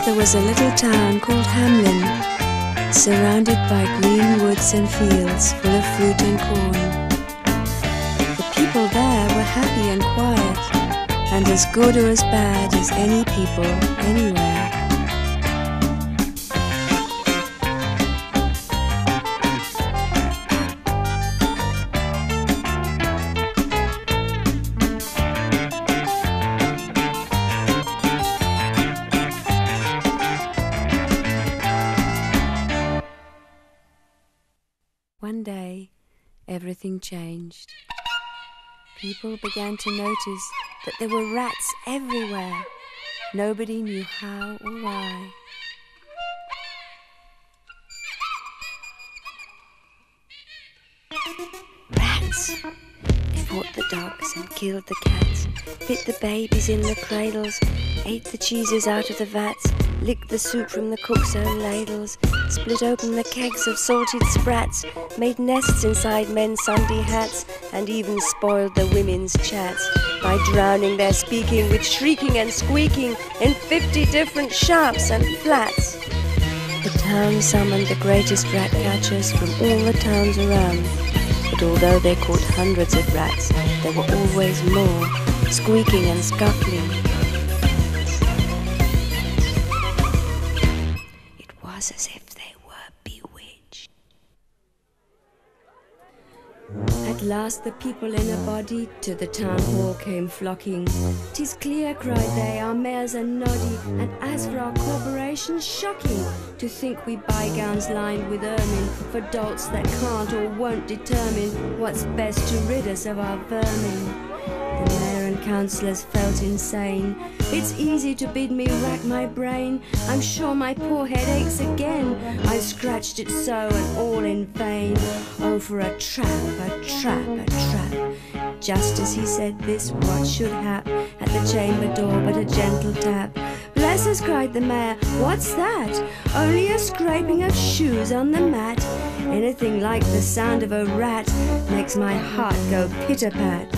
there was a little town called Hamelin, surrounded by green woods and fields full of fruit and corn. The people there were happy and quiet, and as good or as bad as any people anywhere. One day, everything changed. People began to notice that there were rats everywhere. Nobody knew how or why. Rats! They fought the dogs and killed the cats, bit the babies in the cradles, ate the cheeses out of the vats, licked the soup from the cook's own ladles, split open the kegs of salted sprats, made nests inside men's Sunday hats, and even spoiled the women's chats by drowning their speaking with shrieking and squeaking in 50 different sharps and flats. The town summoned the greatest rat catchers from all the towns around, but although they caught hundreds of rats, there were always more, squeaking and scuffling. As if they were bewitched. At last the people in a body to the town hall came flocking. "'Tis clear," cried they, "our mayors are noddy, and as for our corporation, shocking to think we buy gowns lined with ermine for dolts that can't or won't determine what's best to rid us of our vermin." The mayor and councillors felt insane. "It's easy to bid me rack my brain. I'm sure my poor head aches again. I've scratched it so and all in vain. Oh, for a trap, a trap, a trap." Just as he said this, what should hap at the chamber door but a gentle tap? "Bless us," cried the mayor, "what's that? Only a scraping of shoes on the mat. Anything like the sound of a rat makes my heart go pitter-pat."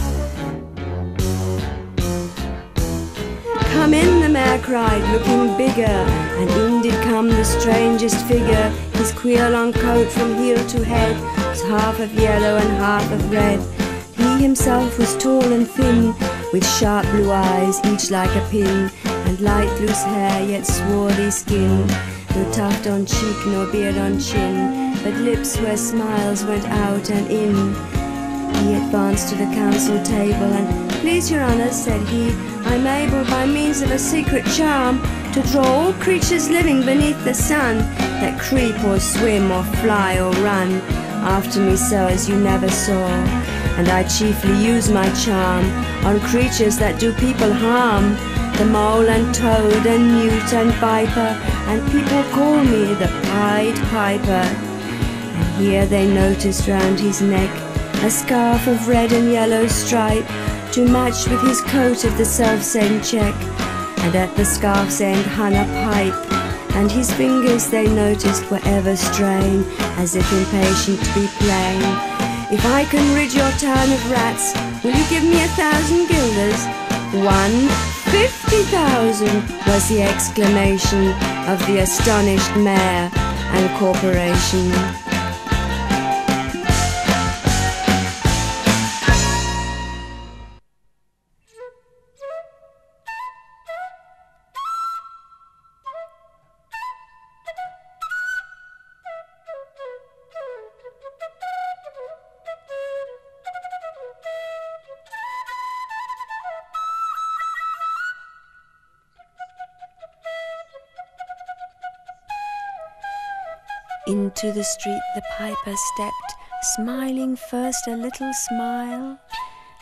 "Come in," the mayor cried, looking bigger, and in did come the strangest figure. His queer long coat from heel to head was half of yellow and half of red. He himself was tall and thin, with sharp blue eyes, each like a pin, and light loose hair, yet swarthy skin. No tuft on cheek nor beard on chin, but lips where smiles went out and in. He advanced to the council table and, "Please, your honours," said he, "I'm able by means of a secret charm to draw all creatures living beneath the sun, that creep or swim or fly or run after me so as you never saw. And I chiefly use my charm on creatures that do people harm, the mole and toad and newt and viper, and people call me the Pied Piper." And here they noticed round his neck a scarf of red and yellow stripe, to match with his coat of the self-same check, and at the scarf's end hung a pipe, and his fingers they noticed were ever straying, as if impatient to be plain. "If I can rid your town of rats, will you give me 1,000 guilders?" "150,000 was the exclamation of the astonished mayor and corporation. Into the street the piper stepped, smiling first a little smile,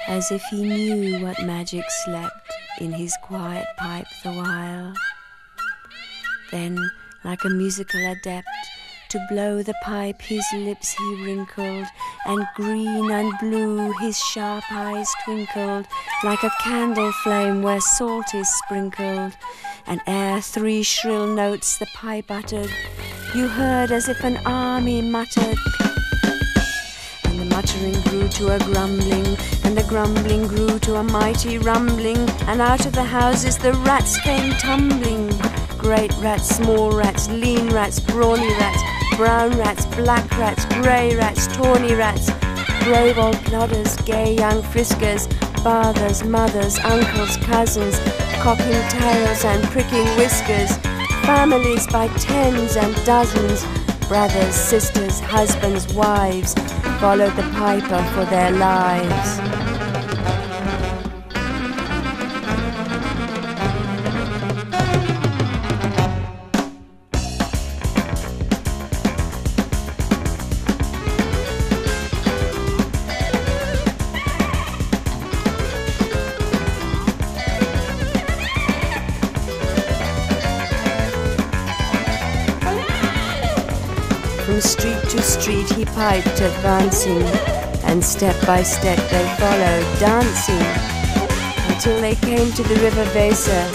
as if he knew what magic slept in his quiet pipe the while. Then, like a musical adept, to blow the pipe his lips he wrinkled, and green and blue his sharp eyes twinkled, like a candle flame where salt is sprinkled. And ere 3 shrill notes the pipe uttered, you heard as if an army muttered. And the muttering grew to a grumbling, and the grumbling grew to a mighty rumbling, and out of the houses the rats came tumbling. great rats, small rats, lean rats, brawny rats, brown rats, black rats, grey rats, tawny rats, brave old plodders, gay young friskers, fathers, mothers, uncles, cousins, cocking tails and pricking whiskers, families by tens and dozens, brothers, sisters, husbands, wives, followed the piper for their lives. From street to street he piped, advancing, and step by step they followed, dancing, until they came to the river Weser,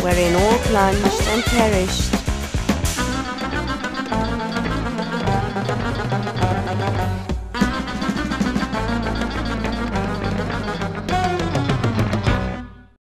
wherein all plunged and perished.